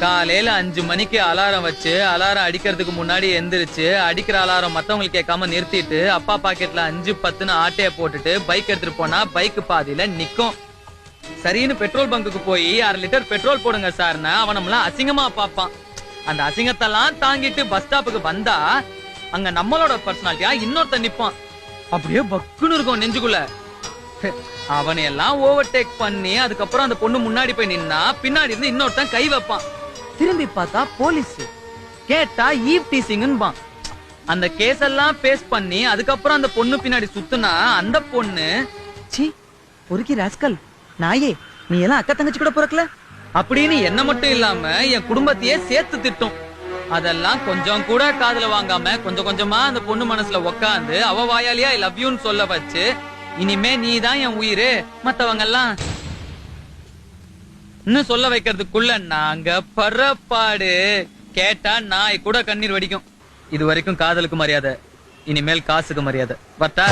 காலையில 5 மணிக்கு அலாரம் வச்சு அலாரம் அடிக்கிறதுக்கு முன்னாடி எந்திரிச்சு அடிக்கிற அலாரம் மத்தவங்களுக்கு கேட்காம நிறுத்திட்டு அப்பா பாக்கெட்ல 5-10 ஆட்டைய போட்டுட்டு பைக் எடுத்துட்டு போனா பைக் பாதியில நிக்கும். சரின்னு பெட்ரோல் பங்குக்கு போய் 1/2 லிட்டர் பெட்ரோல் போடுங்க சார்னா அவனம்லாம் அசிங்கமா பாப்பான். அந்த அசிங்கத்தெல்லாம் தாங்கிட்டு பஸ் ஸ்டாப்புக்கு வந்தா அங்க நம்மளோட பர்சனாலிட்டியா இன்னொருத்த நிப்பான். அப்படியே பக்குன்னு இருக்கும் நெஞ்சுக்குள்ள. அவனையெல்லாம் ஓவர்டேக் பண்ணி அதுக்கப்புறம் அந்த பொண்ணு முன்னாடி போய் நின்னா பின்னாடி இருந்து இன்னொருத்தன் கை வைப்பான். திரும்பி பார்த்தா போலீஸ். கேட்டா ஈவ் டீசிங்பான். அந்த கேஸ் எல்லாம் பேஸ் பண்ணி அதுக்கப்புறம் அந்த பொண்ணு பின்னாடி சுத்துனா அந்த பொண்ணு சி பொறுக்கி ராஸ்கல் நாயே நீ எல்லாம் அக்கா தங்கச்சி கூட பிறக்கல அப்படின்னு என்ன மட்டும் இல்லாம என் குடும்பத்தையே சேர்த்து திட்டும். அதெல்லாம் கொஞ்சம் கூட காதுல வாங்காம கொஞ்சம் கொஞ்சமா அந்த பொண்ணு மனசுல உக்காந்து அவ வாயாலியா ஐ லவ் யூன்னு சொல்ல வச்சு இனிமே நீதான் என் உயிரு மத்தவங்க எல்லாம் இன்னும் சொல்ல வைக்கிறதுக்குள்ள நாங்க பரப்பாடு கேட்டா நாய் கூட கண்ணீர் வடிக்கும். இது வரைக்கும் காதலுக்கு மரியாதை, இனிமேல் காசுக்கு மரியாதை. பத்தா